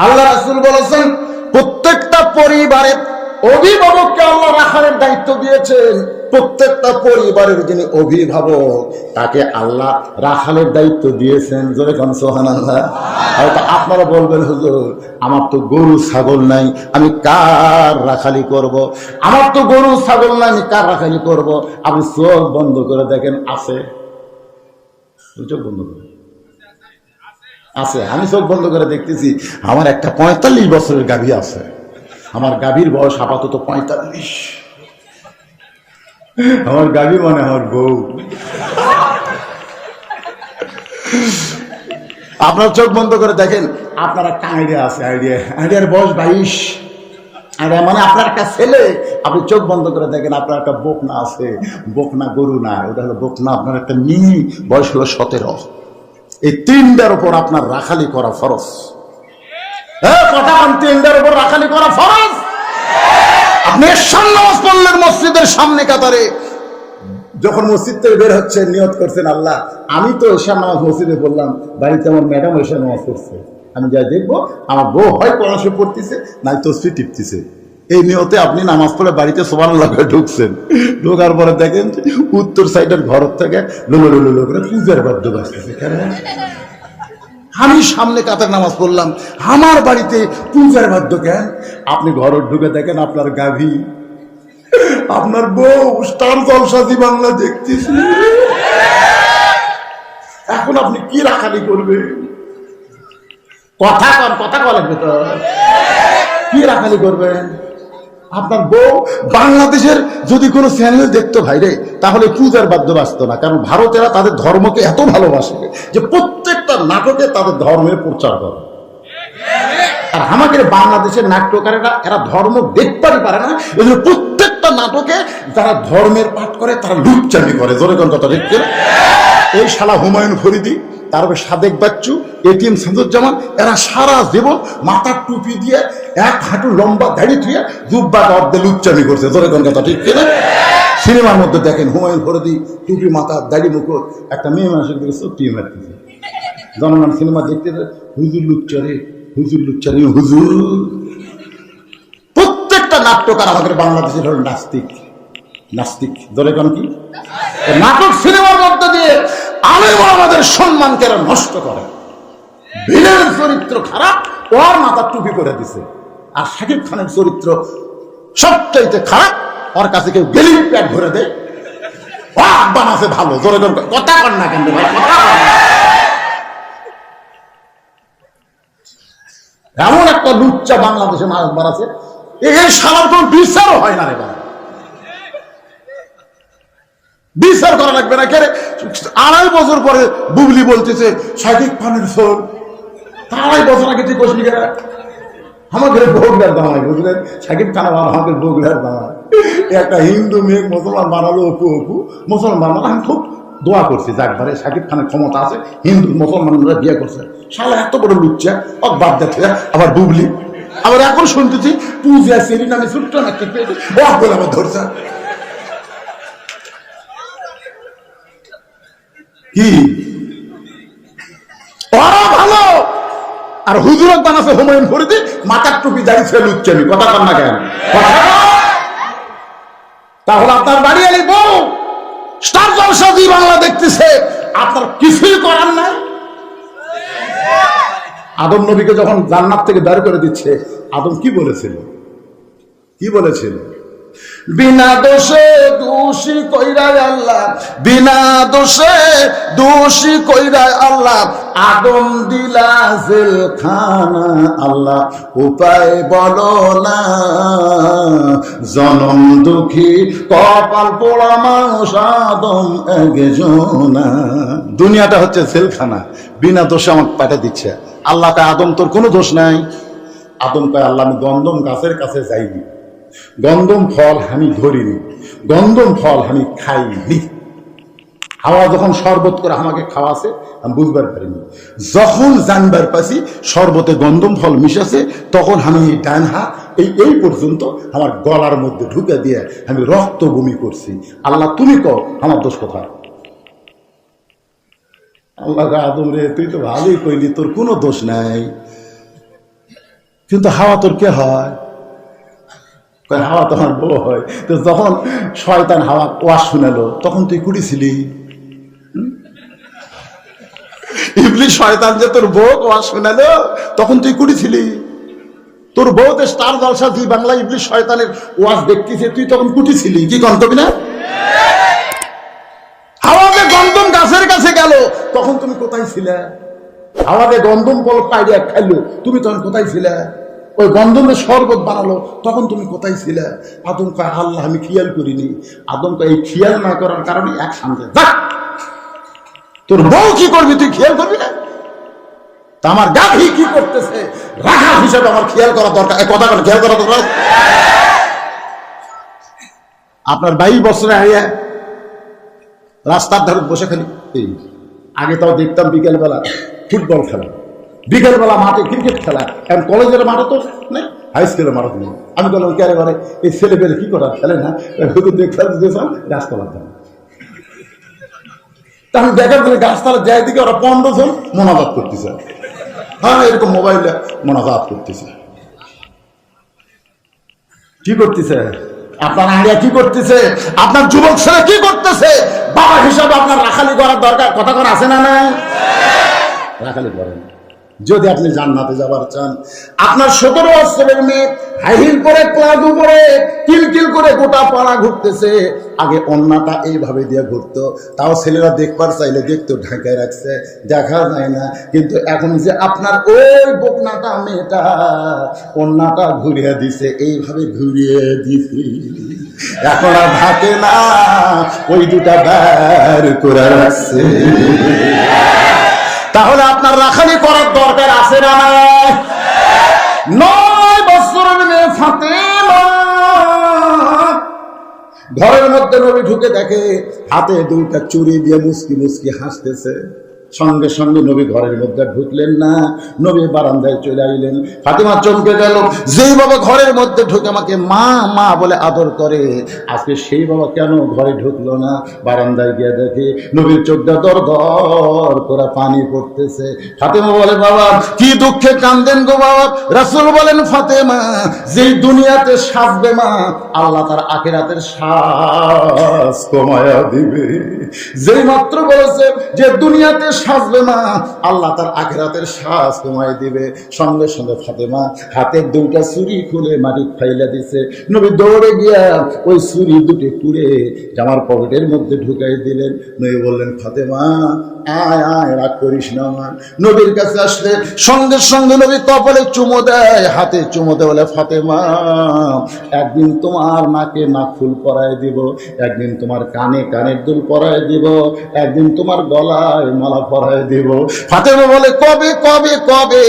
আল্লাহ রাসূল বলেছেন প্রত্যেকটা পরিবারে অভিভাবককে আল্লাহ রাখার দায়িত্ব দিয়েছেন। প্রত্যেকটা পরিবারের যিনি অভিভাবক তাকে আল্লাহ রাখালের দায়িত্ব দিয়েছেন। জোরে কোন সুবহানাল্লাহ। হয়তো আপনারা বলবেন হুজুর আমার তো গরু ছাগল নাই, আমি কার রাখালি করব? আমার তো গরু ছাগল নাই, আমি কার রাখালি করব? আপনি চোখ বন্ধ করে দেখেন, আছে? চোখ বন্ধ করে আছে। আমি চোখ বন্ধ করে দেখতেছি আমার একটা 45 বছরের গাভী আছে। আমার গাভীর বয়স আপাতত 45। আমার গাভী মানে আমার বউ। আপনার চোখ বন্ধ করে দেখেন, আপনার একটা আইডিয়া আছে, আইডিয়ার বয়স 22। আইডিয়া মানে আপনার একটা ছেলে। আপনি চোখ বন্ধ করে দেখেন আপনার একটা বকনা আছে। বকনা গরু না, ওটা হলো বকনা। আপনার একটা মেয়ে বয়স হলো 17। এই তিনটার উপর আপনার রাখালি করা ফরজ। কথা বলেন, তিনটার উপর রাখালি করা ফরজ। আপনি এশার নামাজ পড়লেন মসজিদের সামনে কাতারে, যখন মসজিদ থেকে বের হচ্ছে নিয়ত করছেন আল্লাহ আমি তো এশার নামাজ মসজিদে পড়লাম, বাড়িতে আমার ম্যাডাম এশার নামাজ পড়ছে, আমি যাই দেখবো আমার বউ হয় কোরআন শরীফ পড়তেছে নাই তসবিহ টিপতেছে। এই নিয়তে আপনি নামাজ পড়ে বাড়িতে সুবহানাল্লাহ ঢুকছেন। ঢোকার পরে দেখেন উত্তর সাইডের ঘর থেকে লোলো লোলো লোলো করে পূজার বাদ্য বাজতেছে। কেন? আমি সামনে কাতার নামাজ পড়লাম, আমার বাড়িতে পূজার বাদ্য কেন? আপনি ঘর ঢুকে দেখেন আপনার গাভী, আপনার বউ স্টার জলসাজি বাংলা দেখতেছে। এখন আপনি কি রাখালি করবেন? কথা বলেন তো, কি রাখালি করবেন? আপনার বউ বাংলাদেশের যদি কোনো চ্যানেল দেখতো ভাইরে, তাহলে পূজার বাদ্য বাজতো না। কারণ ভারতেরা তাদের ধর্মকে এত ভালোবাসে যে প্রত্যেকটা নাটকে তাদের ধর্মের প্রচার করে। আর আমাদের বাংলাদেশের নাট্যকারেরা এরা ধর্ম দেখতে পারে না, এজন্য প্রত্যেকটা নাটকে যারা ধর্মের পাঠ করে তারা লুচ্চামি করে। জোরে কোন কথা দেখতে? এই শালা হুমায়ুন ফরিদি, তারপরে সাদেক বাচ্চু, এটিএম সাদুজ্জামান, এরা সারা জীবন মাথার টুপি দিয়ে এক হাঁটু লম্বা দাড়ি ধুয়ে জুব্বা অর্ধে লুচ্চামি করছে। জোরে কোন কথা ঠিক কিনা? সিনেমার মধ্যে দেখেন হুমায়ুন ফরিদি টুপি মাথা দাড়ি মুখর একটা মেয়ে মানুষের দিকে সত্যি মারতেছে। জনগণ সিনেমা দেখতে হুজুর লুচ্চারে, হুজুর লুচ্চারি, হুজুর। প্রত্যেকটা নাট্যকার আমাদের বাংলাদেশের হল নাস্তিক। নাস্তিক দলে কোন কি নাটক সিনেমার মধ্যে দিয়ে আলেম আমাদের সম্মানকে নষ্ট করে। ভিলেনের চরিত্র খারাপ, ওর মাথার টুপি করে দিছে। আর শাকিব খানের চরিত্র সবচাইতে খারাপ, ওর কাছে কেউ গেলি প্যাট ভরে দেয়, ও আব্বান আছে ভালো। জোরে কথা কর না কেন? এমন একটা লুচ্চা বাংলাদেশে মারাকবার আছে, এই শালার কোন বিচারও হয় না রে বাবা। বিচার করা লাগবে না। কে 2.5 বছর পরে বুবলি বলতেছে শাকিব খানের ফোন, 2.5 বছর আগে তুই কষলি কেন? আমাদের বগুড়ার দামাই, বুঝলেন? শাকিব খান আমাদের বগুড়ার দামাই। একটা হিন্দু মেয়ে মুসলমান বানালো, অপু অপু মুসলমান বানালো। আমি খুব দোয়া করছি যাকবারে শাকিব খানের ক্ষমতা আছে, হিন্দু মুসলমানরা বিয়ে করছে। শালা এত বড় লুচ্চা, ও বাদ দেখে আবার বুবলি। আবার এখন শুনতেছি পূজা সেরি নামে ছোট্ট নাকি পেয়েছে, ও বলে আবার ধরছে। কি ওরা ভালো, আর হুজুরত বানাচ্ছে হুমায়ুন ফরিদি, মাথার টুপি দাঁড়িয়ে ছিল লুচ্চামি। কথা কর না কেন? তাহলে আপনার বাড়ি এলি বউ স্টার জলসাজি বাংলা দেখতেছে, আপনার কিছুই করার নাই। আদম নবীকে যখন জান্নাত থেকে বের করে দিচ্ছে, আদম কি বলেছিল? কি বলেছিল? বিনা দোষে দোষী কইরায় আল্লাহ, বিনা দোষে দোষী কইরায় আল্লাহ আদম দিলা জেলখানা। আল্লাহ উপায় বলো না, জনম দুঃখী কপাল পোড়া মানুষ আদম একজনা। দুনিয়াটা হচ্ছে জেলখানা, বিনা দোষে আমাকে পাঠিয়ে দিচ্ছে। আল্লাহ কয় আদম তোর কোনো দোষ নাই। আদম কয় আল্লাহ আমি গন্ধম গাছের কাছে যাইনি, গন্ধম ফল আমি ধরিনি, গন্ধম ফল আমি খাইনি। হাওয়া যখন শরবত করে আমাকে খাওয়াছে আমি বুঝবার পারিনি। যখন জানবার পাচ্ছি শরবতে গন্ধম ফল মিশাছে, তখন আমি ডান হাত এই পর্যন্ত আমার গলার মধ্যে ঢুকে দিয়ে আমি রক্ত বমি করছি। আল্লাহ তুমি কও আমার দোষ কোথায়? আল্লাহ আদম রে তুই তো ভালোই কইলি তোর কোনো দোষ নাই। কিন্তু হাওয়া তোর কে হয়? হাওয়া তোমার বউ হয়। তো যখন শয়তান হাওয়া ওয়াজ শুনালো তখন তুই কুড়িছিলি? ইবলিস শয়তান যে তোর বউ ওয়াজ শুনালো তখন তুই কুড়িছিলি? তোর বউতে স্টার জলসা জি বাংলা ইবলিস শয়তানের ওয়াজ দেখতেছে, তুই তখন কুটিছিলি? কি গন্তব্য না? হাওয়াতে গন্ধম গাছের কাছে গেল তখন তুমি কোথায় ছিলে? হাওয়াতে গন্ধম ফল পাইয়া খাইলো, তুমি তখন কোথায় ছিলে? ওই গন্ধমের শরবত বানালো তখন তুমি কোথায় ছিলে? আদম কয় আল্লাহ আমি খেয়াল করিনি। আদম কয় এই খেয়াল না করার কারণে এক সামনে তোর বউ কি করবি তুই খেয়াল করবি না? তা আমার গাভী কি করতেছে রাখা হিসাবে আমার খেয়াল করা দরকার। কথা বলে খেয়াল করা দরকার। আপনার 22 বছরে আইয়া রাস্তার ধারে বসে খালি আগে তাও দেখতাম বিকেলবেলা ফুটবল খেলা, বিকেলবেলা মাঠে ক্রিকেট খেলা, এখন কলেজের মাঠে তো নেই, হাই স্কুলের মাঠে নেই। আমি বললাম কে এবারে এই ছেলে পেলে কি করা খেলে না, দেখলাম গাছতলার দাম। তা আমি দেখার জন্য গাছতলা যাই দিকে ওরা 15 জন মোনাজাত করতেছে। হ্যাঁ এরকম মোবাইলে মোনাজাত করতেছে। কি করতেছে আপনার আইডিয়া? কি করতেছে আপনার যুবক ছেলে? কি করতেছে? বাবা হিসাবে আপনার রাখালি করার দরকার। কথা করা আছে না? না রাখালি করেন যদি আপনি জান্নাতে যাবার চান। আপনার 17 বছরের মেয়ে হাইহিল করে ক্লাস উপরে কিলকিল করে গোটা পাড়া ঘুরতেছে। আগে অন্যটা এইভাবে দিয়ে ঘুরতো, তাও ছেলেরা দেখবার চাইলে দেখতো, ঢাকায় রাখছে, দেখা যায় না। কিন্তু এখন যে আপনার ওই বকনাটা মেয়েটা অন্যটা ঘুরিয়ে দিছে, এইভাবে ঘুরিয়ে দিছে, এখন আর ঢাকে না, ওই দুটা বের করে রাখছে। তাহলে আপনার রাখালি করার দরকার আছে না? 9 বছরের মেয়ে ফাতেমা ঘরের মধ্যে নবী ঢুকে দেখে হাতে 2টা চুড়ি দিয়ে মুস্কি মুস্কি হাসতেছে। সঙ্গে সঙ্গে নবী ঘরের মধ্যে ঢুকলেন না, নবী বারান্দায় চলে আইলেন। ফাতেমা চমকে গেল, যেই বাবা ঘরের মধ্যে ঢুকে আমাকে মা মা বলে আদর করে, আজকে সেই বাবা কেন ঘরে ঢুকলো না? বারান্দায় গিয়ে দেখে নবীর চোখটা দর দর করে পানি পড়তেছে। ফাতেমা বলে বাবা কি দুঃখে কান্দেন গো বাবা? রাসূল বলেন ফাতেমা যেই দুনিয়াতে সাজবে মা, আল্লাহ তার আখিরাতের শ্বাস কমায়া দিবে। যেই মাত্র বলেছে যে দুনিয়াতে সাজবে না, আল্লাহ তার আখিরাতের শ্বাস কমায় দিবে, সঙ্গে সঙ্গে ফাতেমা হাতের 2টা ছুরি খুলে মাটি ফাইলা দিছে। নবী দৌড়ে গিয়া ওই ছুরি 2টি পুড়ে জামার পকেটের মধ্যে ঢুকাই দিলেন। নবী বললেন ফাতেমা আয় আয়, রাগ করিস না। আমার নবীর কাছে আসলে সঙ্গে সঙ্গে নবী কপালে চুমো দেয়, হাতে চুমো দেয়, বলে ফাতেমা একদিন তোমার নাকে নাকফুল পরায় দিব, একদিন তোমার কানে কানের দুল পরায় দিব, একদিন তোমার গলায় মালা পরায় দিব। ফাতেমা বলে কবে কবে কবে?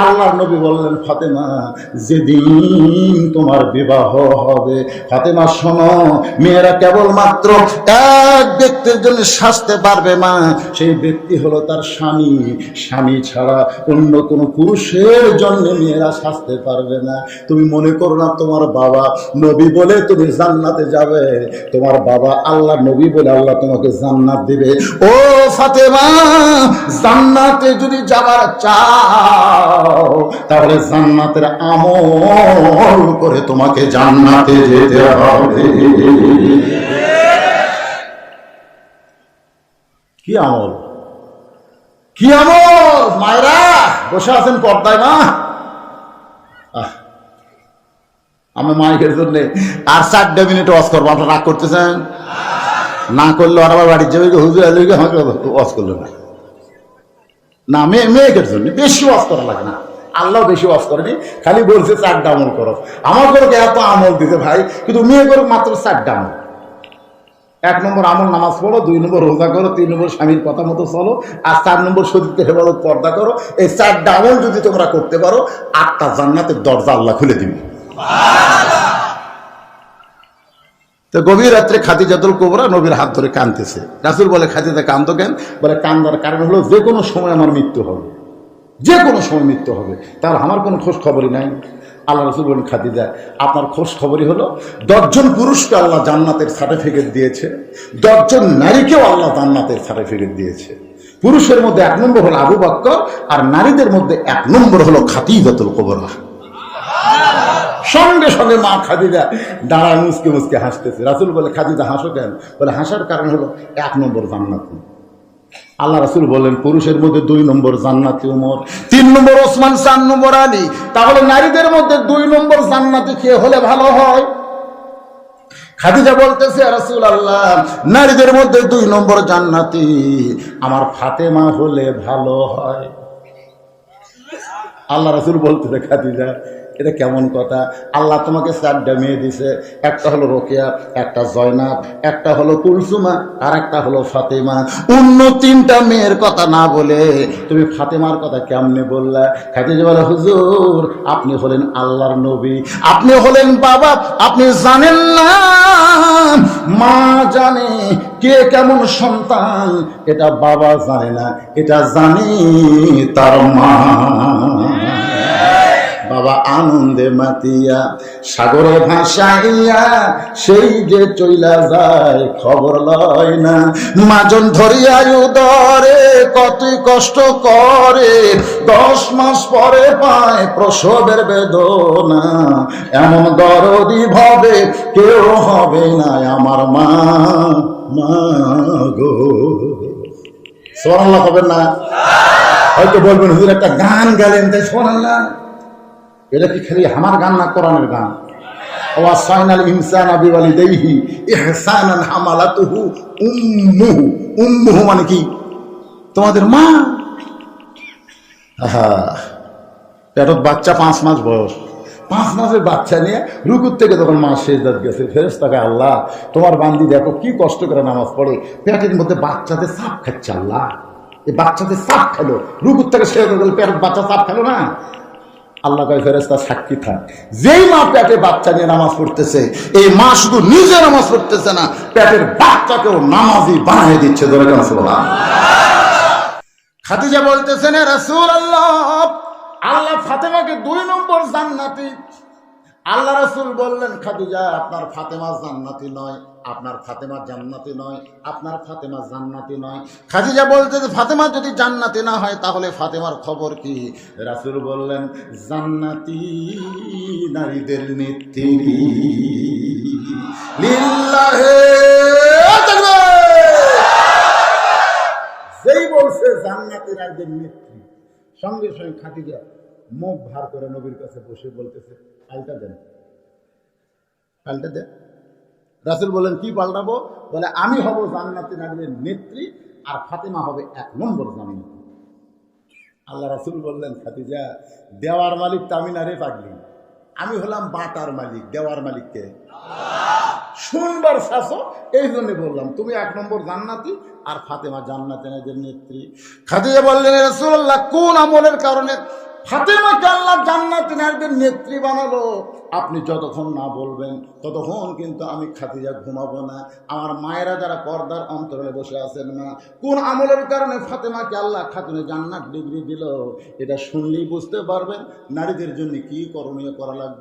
আল্লাহর নবী বললেন ফাতেমা যেদিন তোমার বিবাহ হবে। ফাতেমা শোনো, মেয়েরা কেবলমাত্র এক ব্যক্তির জন্য সাজতে পারবে মা, সেই ব্যক্তি হলো তার স্বামী। স্বামী ছাড়া অন্য কোনো পুরুষের জন্য মেয়েরা সাজতে পারবে না। তুমি মনে করো না তোমার বাবা নবী বলে তুমি জান্নাতে যাবে, তোমার বাবা আল্লাহ নবী বলে আল্লাহ তোমাকে জান্নাত দিবে। ও ফাতেমা জান্নাতে যদি যাবার চাও তাহলে জান্নাতের আমল করে তোমাকে জান্নাতে যেতে হবে। কি আমল? কি আমল? মায়েরা বসে আছেন পর্দায়, মা আমি মাইকের জন্য আর 4 মিনিট ওয়াজ করবো। আপনারা রাগ করতেছেন? না করলে আর আবার বাড়ির যাবে হুজুর আলুকে আমাকে ওয়াজ করলো না। না মেয়েকের জন্য বেশি ওয়াজ করা লাগে না, আল্লাহ বেশি ওয়াজ করেনি, খালি বলছে 4টা আমল করো। আমার করে এত আমল দিতে ভাই, কিন্তু মেয়ে করে মাত্র 4টা আমল। 1 নম্বর আমল নামাজ পড়ো, 2 নম্বর রোজা করো, 3 নম্বর স্বামীর কথা মতো চলো, আর 4 নম্বর সতীত্বের হেফাজত পর্দা করো। এই 4টা আমল যদি তোমরা করতে পারো 8টা জান্নাতের দরজা আল্লাহ খুলে দিবে। তো গভীর রাত্রে খাদিজাতুল কুবরা নবীর হাত ধরে কাঁদতেছে। রাসূল বলে খাদিজা কাঁদো কেন? বলে কান্দার কারণ হলো যে কোনো সময় আমার মৃত্যু হবে, যে কোনো সময় মৃত্যু হবে, তার আমার কোনো খোঁজ খবরই নাই। আল্লাহ রাসূল বলেন খাদিজা আপনার খোঁজ খবরই হলো 10 জন পুরুষকে আল্লাহ জান্নাতের সার্টিফিকেট দিয়েছে, 10 জন নারীকেও আল্লাহ জান্নাতের সার্টিফিকেট দিয়েছে। পুরুষের মধ্যে 1 নম্বর হলো আবু বকর, আর নারীদের মধ্যে 1 নম্বর হলো খাদিজাতুল কুবরা। সঙ্গে সঙ্গে মা খাদিজা দাঁড়ায় মুসকে মুসকে হাসতেছে। রাসূল বলে, খাদিজা হাসো কেন? বলে, হাসার কারণ হলো 1 নম্বর জান্নাতি। আল্লাহ রাসূল বললেন, পুরুষের মধ্যে 2 নম্বর জান্নাতি ওমর, 3 নম্বর ওসমান, 4 নম্বর আলী। তাহলে নারীদের মধ্যে 2 নম্বর জান্নাতি কে হলে ভালো হয়? খাদিজা বলতেছে, রাসূলুল্লাহ, নারীদের মধ্যে 2 নম্বর জান্নাতি আমার ফাতেমা হলে ভালো হয়। আল্লাহ রাসূল বলতেছে, খাদিজা এটা কেমন কথা? আল্লাহ তোমাকে 4টা মেয়ে দিছে, একটা হলো রোকেয়া, একটা জয়নাব, একটা হলো কুলসুমা, আর একটা হলো ফাতেমা। অন্য 3টা মেয়ের কথা না বলে তুমি ফাতেমার কথা কেমনে বললা? খাদিজা বলে, হুজুর আপনি হলেন আল্লাহর নবী, আপনি হলেন বাবা, আপনি জানেন না মা জানে কে কেমন সন্তান, এটা বাবা জানে না, এটা জানে তার মা। বাবা আনন্দে মাতিয়া সাগরে ভাসাইয়া সেই যে চইলা যায় খবর লয় না। মাজন ধরিয়া উদরে কতই কষ্ট করে, 10 মাস পরে পায় প্রসবের বেদনা। এমন দরদি ভাবে কেউ হবে না আমার মা, মা গো। সুবহানাল্লাহ হবে না? হয়তো বলবেন, হুজুর একটা গান গালেন তাই সুবহানাল্লাহ। এটা কি খালি আমার গান না, কোরআনের গান? ওয়াসাইনাল ইনসানা বিওয়ালিদাইহি ইহসানান হামালাতুহু উম্মুহু। উম্মুহু মানে কি? তোমাদের মা। পেটত বাচ্চা 5 মাস বয়স, 5 মাসের বাচ্চা নিয়ে রুকুর থেকে তখন মা সেজদাত গেছে, ফেরেশতাকে, আল্লাহ তোমার বান্দি দেখো কি কষ্ট করে নামাজ পড়ে, পেটের মধ্যে বাচ্চাদের সাপ খাচ্ছে, আল্লাহ এই বাচ্চাদের সাপ খেলো, রুকুর থেকে সেজদা গেল, পেটের বাচ্চা সাপ খেলো না। আল্লাহ কয়, ফেরেশতা সাক্ষী থাক, যেই মা পেটে বাচ্চা নিয়ে নামাজ পড়তেছে, এই মা শুধু নিজে নামাজ পড়তেছে না, পেটের বাচ্চাকেও নামাজি বানিয়ে দিচ্ছে। ধরে কেন? সুবহানাল্লাহ। খাদিজা বলতেছেন, রাসূলুল্লাহ আল্লাহ ফাতেমাকে 2 নম্বর জান্নাতি। আল্লাহ রাসূল বললেন, খাদিজা আপনার ফাতেমা জান্নাতি নয়, আপনার ফাতেমা জান্নাতি নয়, আপনার ফাতেমা জান্নাতি নয়। খাদিজা বলতে, ফাতেমা যদি জান্নাতি না হয় তাহলে ফাতেমার খবর কি? রাসূল বললেন, জান্নাতি নারীদের নেত্রী। লিল্লাহে তাকবীর। যেই বলছে জান্নাতি নারীদের নেত্রী, সঙ্গে সঙ্গে খাদিজা মুখ ভার করে নবীর কাছে বসে বলতেছে, পাল্টা দেন, পাল্টা দেন। রাসূল বলেন, কি পাল্টাবো? বলে, আমি হব জান্নাতি নারীদের নেত্রী আর ফাতেমা হবে 1 নম্বর জান্নাতি। আল্লাহ রাসূল বললেন, খাদিজা দেওয়ার মালিক তো আমি না রে পাগলি, আমি হলাম বাটার মালিক। দেওয়ার মালিককে শুনবার শাসো, এই জন্য বললাম তুমি 1 নম্বর জান্নাতি আর ফাতেমা জান্নাতি নারীদের নেত্রী। খাদিজা বললেন, রাসূলুল্লাহ কোন আমলের কারণে ফাতেমাকে আল্লাহ জান্নাতি নারীদের নেত্রী বানালো? আপনি যতক্ষণ না বলবেন ততক্ষণ কিন্তু আমি খাদিজা ঘুমাবো না। আমার মায়েরা যারা পর্দার অন্তরালে বসে আছেন না, কোন আমলের কারণে ফাতেমাকে আল্লাহ খাতুনে জান্নাত ডিগ্রি দিল, এটা শুনলেই বুঝতে পারবেন নারীদের জন্য কি করণীয় করা লাগবে।